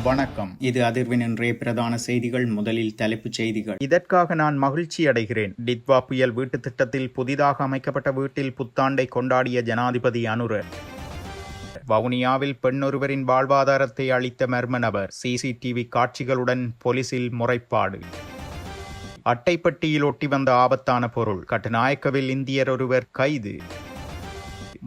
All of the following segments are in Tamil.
வணக்கம். இது அதிர்வின் இன்றைய பிரதான செய்திகள். முதலில் தலைப்புச் செய்திகள். இதற்காக நான் மகிழ்ச்சி அடைகிறேன். டிட்வா புயல் வீட்டு திட்டத்தில் புதிதாக அமைக்கப்பட்ட வீட்டில் புத்தாண்டை கொண்டாடிய ஜனாதிபதி அனுர. வவுனியாவில் பெண்ணொருவரின் வாழ்வாதாரத்தை அளித்த மர்ம நபர். சிசிடிவி காட்சிகளுடன் போலீசில் முறைப்பாடு. அட்டைப்பட்டியில் ஒட்டி வந்த ஆபத்தான பொருள். கட்டுநாயக்கவில் இந்தியர் ஒருவர் கைது.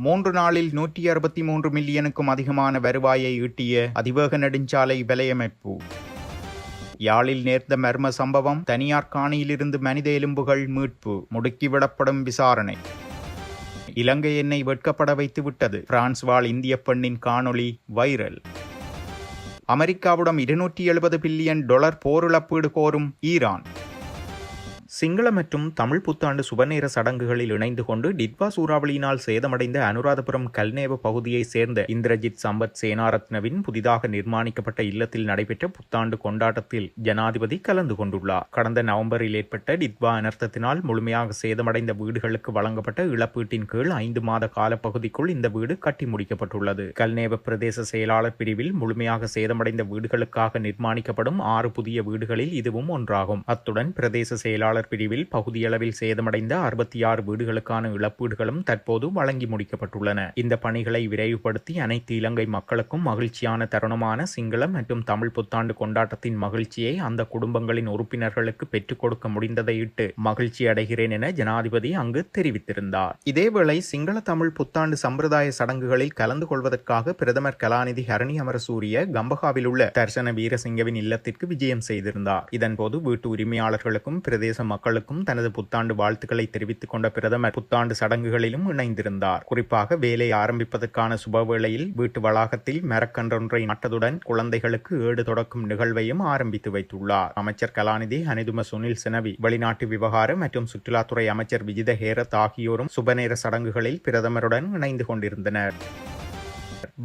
3 நாளில் 163 மில்லியனுக்கும் அதிகமான வருவாயை ஈட்டிய அதிவேக நெடுஞ்சாலை வலையமைப்பு. யாழில் நேர்ந்த மர்ம சம்பவம். தனியார் காணியிலிருந்து மனித எலும்புகள் மீட்பு. முடுக்கிவிடப்படும் விசாரணை. இலங்கை எண்ணெய் வெட்கப்பட வைத்து விட்டது. பிரான்ஸ் வாழ் இந்திய பெண்ணின் காணொளி வைரல். அமெரிக்காவிடம் $270 பில்லியன் போர் இழப்பீடு கோரும் ஈரான். சிங்கள மற்றும் தமிழ் புத்தாண்டு சுபநேர சடங்குகளில் இணைந்து கொண்டு டிட்வா சூறாவளியினால் சேதமடைந்த அனுராதபுரம் கல்நேவ பகுதியை சேர்ந்த இந்திரஜித் சம்பத் சேனாரத்னவின் புதிதாக நிர்மாணிக்கப்பட்ட இல்லத்தில் நடைபெற்ற புத்தாண்டு கொண்டாட்டத்தில் ஜனாதிபதி கலந்து கொண்டுள்ளார். கடந்த நவம்பரில் ஏற்பட்ட டிட்வா அனர்த்தத்தினால் முழுமையாக சேதமடைந்த வீடுகளுக்கு வழங்கப்பட்ட இழப்பீட்டின் கீழ் 5 மாத காலப்பகுதிக்குள் இந்த வீடு கட்டி முடிக்கப்பட்டுள்ளது. கல்நேவ பிரதேச செயலாளர் பிரிவில் முழுமையாக சேதமடைந்த வீடுகளுக்காக நிர்மாணிக்கப்படும் 6 புதிய வீடுகளில் இதுவும் ஒன்றாகும். அத்துடன் பிரதேச செயலாளர் பிரிவில் பகுதியளவில் சேதமடைந்த 66 வீடுகளுக்கான இழப்பீடுகளும் தற்போது வழங்கி முடிக்கப்பட்டுள்ளன. இந்த பணிகளை விரைவுபடுத்தி அனைத்து இலங்கை மக்களுக்கும் மகிழ்ச்சியான தருணமான சிங்கள மற்றும் தமிழ் புத்தாண்டு கொண்டாட்டத்தின் மகிழ்ச்சியை அந்த குடும்பங்களின் உறுப்பினர்களுக்கு பெற்றுக் கொடுக்க முடிந்ததையிட்டு மகிழ்ச்சி அடைகிறேன் என ஜனாதிபதி அங்கு தெரிவித்திருந்தார். இதேவேளை சிங்கள தமிழ் புத்தாண்டு சம்பிரதாய சடங்குகளில் கலந்து கொள்வதற்காக பிரதமர் கலாநிதி ஹரணி அமரசூரிய கம்பகாவில் உள்ள தர்சன வீரசிங்கவின் இல்லத்திற்கு விஜயம் செய்திருந்தார். இதன்போது வீட்டு உரிமையாளர்களுக்கும் பிரதேச மக்களுக்கும் தனது புத்தாண்டு வாழ்த்துக்களை தெரிவித்துக் கொண்ட பிரதமர் புத்தாண்டு சடங்குகளிலும் இணைந்திருந்தார். குறிப்பாக வேலை ஆரம்பிப்பதற்கான சுபவேளையில் வீட்டு வளாகத்தில் மரக்கன்றொன்றை நட்டதுடன் குழந்தைகளுக்கு ஏடு தொடக்கும் நிகழ்வையும் ஆரம்பித்து வைத்துள்ளார். அமைச்சர் கலாநிதி ஹனிதும சுனில் செனவி, வெளிநாட்டு விவகார மற்றும் சுற்றுலாத்துறை அமைச்சர் விஜித ஹேரத் ஆகியோரும் சுபநேர சடங்குகளில் பிரதமருடன் இணைந்து கொண்டிருந்தனர்.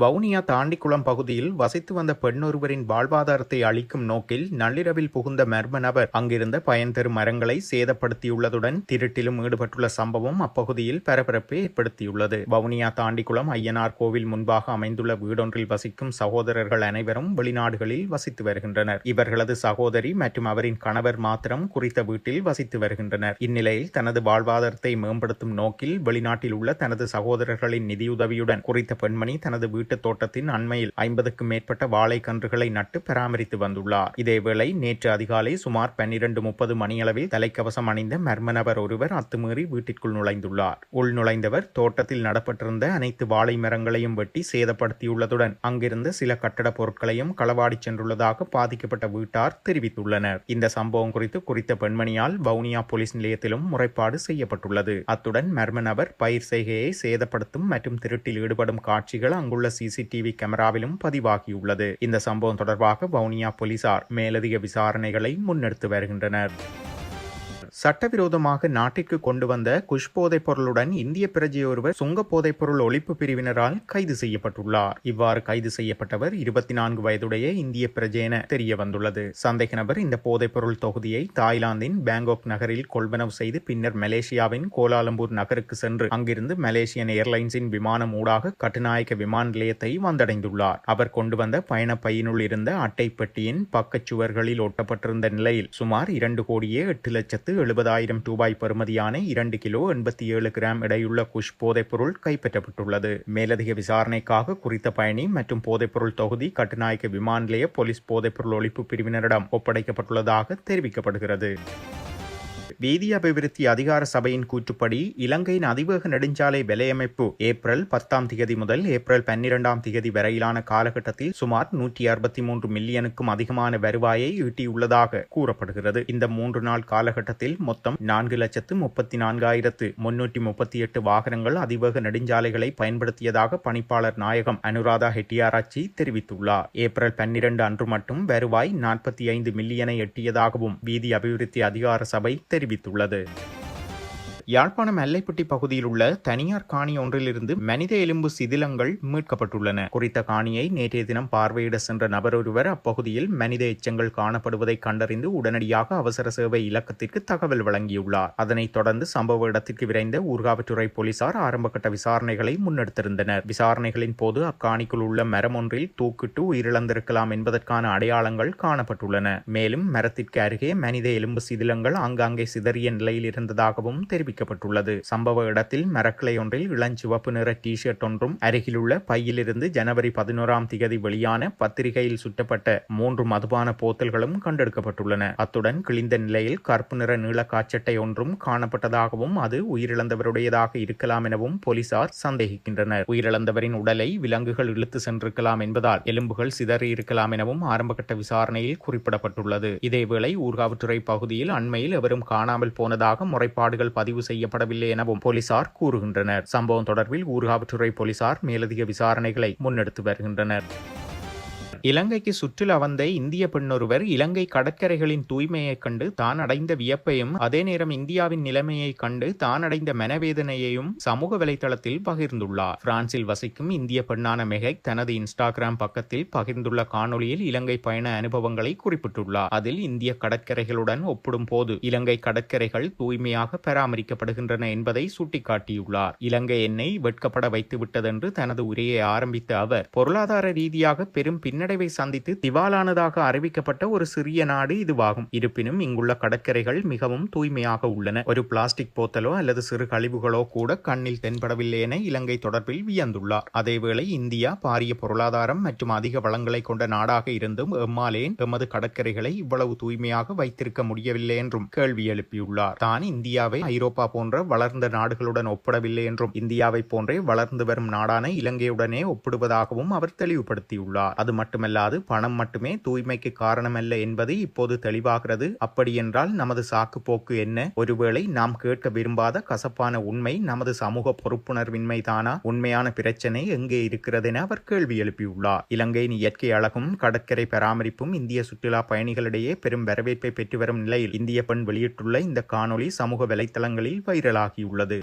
வவுனியா தாண்டிக்குளம் பகுதியில் வசித்து வந்த பெண்ணொருவரின் வாழ்வாதாரத்தை அளிக்கும் நோக்கில் நள்ளிரவில் புகுந்த மர்ம நபர் அங்கிருந்த பயன் தரும் மரங்களை சேதப்படுத்தியுள்ளதுடன் திருட்டிலும் ஈடுபட்டுள்ள சம்பவம் அப்பகுதியில் பரபரப்பை ஏற்படுத்தியுள்ளது. வவுனியா தாண்டிக்குளம் ஐயனார் கோவில் முன்பாக அமைந்துள்ள வீடொன்றில் வசிக்கும் சகோதரர்கள் அனைவரும் வெளிநாடுகளில் வசித்து வருகின்றனர். இவர்களது சகோதரி மற்றும் அவரின் கணவர் மாத்திரம் குறித்த வீட்டில் வசித்து வருகின்றனர். இந்நிலையில் தனது வாழ்வாதாரத்தை மேம்படுத்தும் நோக்கில் வெளிநாட்டில் உள்ள தனது சகோதரர்களின் நிதியுதவியுடன் குறித்த பெண்மணி தனது வீட்டு தோட்டத்தின் அண்மையில் 50க்கும் மேற்பட்ட வாழை கன்றுகளை நட்டு பராமரித்து வந்துள்ளார். இதேவேளை நேற்று அதிகாலை சுமார் 12:30 மணியளவில் தலைக்கவசம் அணிந்த மர்ம நபர் ஒருவர் அத்துமீறி வீட்டிற்குள் நுழைந்துள்ளார். உள் நுழைந்தவர் தோட்டத்தில் நடப்பட்டிருந்த அனைத்து வாழை மரங்களையும் வெட்டி சேதப்படுத்தியுள்ளதுடன் அங்கிருந்த சில கட்டட பொருட்களையும் களவாடி சென்றுள்ளதாக பாதிக்கப்பட்ட வீட்டார் தெரிவித்துள்ளனர். இந்த சம்பவம் குறித்து குறித்த பெண்மணியால் வவுனியா போலீஸ் நிலையத்திலும் முறைப்பாடு செய்யப்பட்டுள்ளது. அத்துடன் மர்ம நபர் பயிர் செய்கையை சேதப்படுத்தும் மற்றும் திருட்டில் ஈடுபடும் காட்சிகள் அங்குள்ள சிசிடிவி கேமராவிலும் பதிவாகியுள்ளது. இந்த சம்பவம் தொடர்பாக வவுனியா போலீசார் மேலதிக விசாரணைகளை முன்னெடுத்து வருகின்றனர். சட்டவிரோதமாக நாட்டிற்கு கொண்டு வந்த குஷ் போதைப் பொருளுடன் இந்திய பிரஜை ஒருவர் சுங்க போதைப் பொருள் ஒழிப்பு பிரிவினரால் கைது செய்யப்பட்டுள்ளார். இவ்வாறு கைது செய்யப்பட்டவர் 24 வயதுடைய இந்திய பிரஜை என தெரிய வந்துள்ளது. சந்தேக நபர் இந்த போதைப் பொருள் தொகுதியை தாய்லாந்தின் பேங்காக் நகரில் கொள்வனவு செய்து பின்னர் மலேசியாவின் கோலாலம்பூர் நகருக்கு சென்று அங்கிருந்து மலேசியன் ஏர்லைன்ஸின் விமானம் ஊடாக கட்டுநாயக்க விமான நிலையத்தை வந்தடைந்துள்ளார். அவர் கொண்டு வந்த பயண பையினுள் இருந்த அட்டை பெட்டியின் பக்கச்சுவர்களில் ஒட்டப்பட்டிருந்த நிலையில் சுமார் 2,08,70,000 ரூபாய் பெறுமதியான 2 கிலோ 87 கிராம் எடையுள்ள குஷ் போதைப்பொருள் கைப்பற்றப்பட்டுள்ளது. மேலதிக விசாரணைக்காக குறித்த பயணி மற்றும் போதைப்பொருள் தொகுதி கட்டுநாயக்க விமான நிலைய போலீஸ் போதைப்பொருள் ஒழிப்பு பிரிவினரிடம் ஒப்படைக்கப்பட்டுள்ளதாக தெரிவிக்கப்படுகிறது. வீதி அபிவிருத்தி அதிகார சபையின் கூற்றுப்படி இலங்கையின் அதிவேக நெடுஞ்சாலை வலையமைப்பு ஏப்ரல் 10 முதல் ஏப்ரல் 12 வரையிலான காலகட்டத்தில் சுமார் 163 மில்லியனுக்கும் அதிகமான வருவாயை ஈட்டியுள்ளதாக கூறப்படுகிறது. இந்த 3 நாள் காலகட்டத்தில் மொத்தம் 4,34,338 வாகனங்கள் அதிவேக நெடுஞ்சாலைகளை பயன்படுத்தியதாக பணிப்பாளர் நாயகம் அனுராதா ஹெட்டியாராச்சி தெரிவித்துள்ளார். ஏப்ரல் 12 அன்று மட்டும் வருவாய் 45 மில்லியனை எட்டியதாகவும் வீதி அபிவிருத்தி அதிகார சபை தெரிவித்துள்ளது. யாழ்ப்பாணம் எல்லைப்பட்டி பகுதியில் உள்ள தனியார் காணி ஒன்றிலிருந்து மனித எலும்பு சிதிலங்கள் மீட்கப்பட்டுள்ளன. குறித்த காணியை நேற்றைய தினம் பார்வையிட சென்ற நபர் ஒருவர் அப்பகுதியில் மனித எச்சங்கள் காணப்படுவதை கண்டறிந்து உடனடியாக அவசர சேவை இலக்கத்திற்கு தகவல் வழங்கியுள்ளார். அதனைத் தொடர்ந்து சம்பவ இடத்திற்கு விரைந்த ஊர்காவற்றுறை போலீசார் ஆரம்பகட்ட விசாரணைகளை முன்னெடுத்திருந்தனர். விசாரணைகளின் போது அக்காணிக்குள் உள்ள மரம் ஒன்றில் தூக்கிட்டு உயிரிழந்திருக்கலாம் என்பதற்கான அடையாளங்கள் காணப்பட்டுள்ளன. மேலும் மரத்திற்கு அருகே மனித எலும்பு சிதிலங்கள் ஆங்காங்கே சிதறிய நிலையில் இருந்ததாகவும் தெரிவிக்கப்பட்டுள்ளது. சம்பவ இடத்தில் மரக்கிளை ஒன்றில் இளஞ்சிவப்பு நிற டி-ஷர்ட் ஒன்றும் அருகிலுள்ள பையிலிருந்து ஜனவரி 11ஆம் திகதி வெளியான பத்திரிகையில் சுட்டப்பட்ட 3 மதுபான போத்தல்களும் கண்டெடுக்கப்பட்டுள்ளன. அத்துடன் கிழிந்த நிலையில் கருப்பு நிற நீள காச்சட்டை ஒன்றும் காணப்பட்டதாகவும் அது உயிரிழந்தவருடையதாக இருக்கலாம் எனவும் போலீசார் சந்தேகிக்கின்றனர். உயிரிழந்தவரின் உடலை விலங்குகள் இழுத்து சென்றிருக்கலாம் என்பதால் எலும்புகள் சிதறி இருக்கலாம் எனவும் ஆரம்பகட்ட விசாரணையில் குறிப்பிடப்பட்டுள்ளது. இதேவேளை ஊர்காவற்றுறை பகுதியில் அண்மையில் எவரும் காணாமல் போனதாக முறைப்பாடுகள் பதிவு செய்யப்படவில்லை எனவும் போலீசார் கூறுகின்றனர். சம்பவம் தொடர்பில் ஊர்காவற்றுறை போலீசார் மேலதிக விசாரணைகளை முன்னெடுத்து வருகின்றனர். இலங்கைக்கு சுற்றுலா வந்த இந்திய பெண்ணொருவர் இலங்கை கடற்கரைகளின் தூய்மையைக் கண்டு தான் அடைந்த வியப்பையும் அதே நேரம் இந்தியாவின் நிலைமையை கண்டு தான் அடைந்த மனவேதனையையும் சமூக வலைதளத்தில் பகிர்ந்துள்ளார். பிரான்சில் வசிக்கும் இந்திய பெண்ணான மெஹக் தனது இன்ஸ்டாகிராம் பக்கத்தில் பகிர்ந்துள்ள காணொலியில் இலங்கை பயண அனுபவங்களை குறிப்பிட்டுள்ளார். அதில் இந்திய கடற்கரைகளுடன் ஒப்பிடும் போது இலங்கை கடற்கரைகள் தூய்மையாக பராமரிக்கப்படுகின்றன என்பதை சுட்டிக்காட்டியுள்ளார். இலங்கை என்னை வெட்கப்பட வைத்துவிட்டதென்று தனது உரையை ஆரம்பித்த அவர், பொருளாதார ரீதியாக பெரும் பின்னடைவை சந்தித்து திவாலானதாக அறிவிக்கப்பட்ட ஒரு சிறிய நாடு இதுவாகும். இருப்பினும் இங்குள்ள கடற்கரைகள் மிகவும் தூய்மையாக உள்ளன. ஒரு பிளாஸ்டிக் போத்தலோ அல்லது சிறு கழிவுகளோ கூட கண்ணில் தென்படவில்லை என இலங்கை தொடர்பில் வியந்துள்ளார். அதேவேளை இந்தியா பாரிய பொருளாதாரம் மற்றும் அதிக வளங்களை கொண்ட நாடாக இருந்தும் எம்மாலேன் எமது கடற்கரைகளை இவ்வளவு தூய்மையாக வைத்திருக்க முடியவில்லை என்றும் கேள்வி எழுப்பியுள்ளார். தான் இந்தியாவை ஐரோப்பா போன்ற வளர்ந்த நாடுகளுடன் ஒப்பிடவில்லை என்றும் இந்தியாவை போன்றே வளர்ந்து வரும் நாடான இலங்கையுடனே ஒப்பிடுவதாகவும் அவர் தெளிவுபடுத்தியுள்ளார். அது மட்டுமல்லாது பணம் மட்டுமே தூய்மைக்கு காரணமல்ல என்பது இப்போது தெளிவாகிறது. அப்படியென்றால் நமது சாக்கு போக்கு என்ன? ஒருவேளை நாம் கேட்க விரும்பாத கசப்பான உண்மை நமது சமூக பொறுப்புணர்வின்மை தானா? உண்மையான பிரச்சனை எங்கே இருக்கிறது என அவர் கேள்வி எழுப்பியுள்ளார். இலங்கையின் இயற்கை அழகும் கடற்கரை பராமரிப்பும் இந்திய சுற்றுலா பயணிகளிடையே பெரும் வரவேற்பை பெற்று வரும் நிலையில் இந்திய பெண் வெளியிட்டுள்ள இந்த காணொலி சமூக வலைத்தளங்களில் வைரலாகியுள்ளது.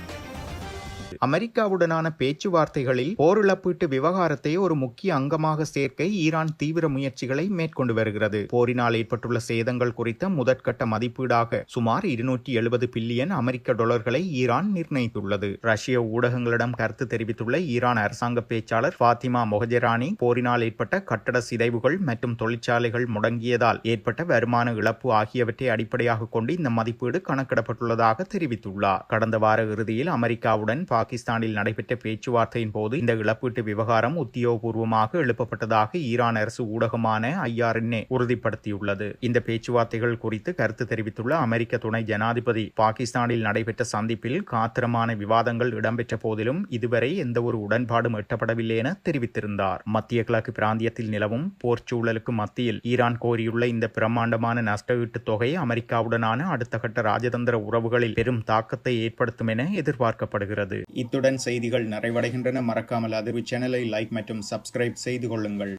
அமெரிக்காவுடனான பேச்சுவார்த்தைகளில் போர் இழப்பீட்டு விவகாரத்தை ஒரு முக்கிய அங்கமாக சேர்க்க ஈரான் தீவிர முயற்சிகளை மேற்கொண்டு வருகிறது. போரினால் ஏற்பட்டுள்ள சேதங்கள் குறித்த முதற்கட்ட மதிப்பீடாக சுமார் 270 பில்லியன் அமெரிக்க டாலர்களை ஈரான் நிர்ணயித்துள்ளது. ரஷ்ய ஊடகங்களிடம் கருத்து தெரிவித்துள்ள ஈரான் அரசாங்க பேச்சாளர் ஃபாத்திமா மொஹஜெரானி, போரினால் ஏற்பட்ட கட்டட சிதைவுகள் மற்றும் தொழிற்சாலைகள் முடங்கியதால் ஏற்பட்ட வருமான இழப்பு ஆகியவற்றை அடிப்படையாக கொண்டு இந்த மதிப்பீடு கணக்கிடப்பட்டுள்ளதாக தெரிவித்துள்ளார். கடந்த வார இறுதியில் அமெரிக்காவுடன் பாகிஸ்தானில் நடைபெற்ற பேச்சுவார்த்தையின் போது இந்த இழப்பீட்டு விவகாரம் உத்தியோகபூர்வமாக எழுப்பப்பட்டதாக ஈரான் அரசு ஊடகமான IRNA உறுதிப்படுத்தியுள்ளது. இந்த பேச்சுவார்த்தைகள் குறித்து கருத்து தெரிவித்துள்ள அமெரிக்க துணை ஜனாதிபதி, பாகிஸ்தானில் நடைபெற்ற சந்திப்பில் காத்திரமான விவாதங்கள் இடம்பெற்ற போதிலும் இதுவரை எந்த ஒரு உடன்பாடும் எட்டப்படவில்லை என தெரிவித்திருந்தார். மத்திய கிழக்கு பிராந்தியத்தில் நிலவும் போர் சூழலுக்கு மத்தியில் ஈரான் கோரியுள்ள இந்த பிரம்மாண்டமான நஷ்டஈட்டு தொகை அமெரிக்காவுடனான அடுத்த கட்ட ராஜதந்திர உறவுகளில் பெரும் தாக்கத்தை ஏற்படுத்தும் என எதிர்பார்க்கப்படுகிறது. இத்துடன் செய்திகள் நிறைவடைகின்றன. மறக்காமல் அதிர்வு சேனலை லைக் மற்றும் சப்ஸ்கிரைப் செய்து கொள்ளுங்கள்.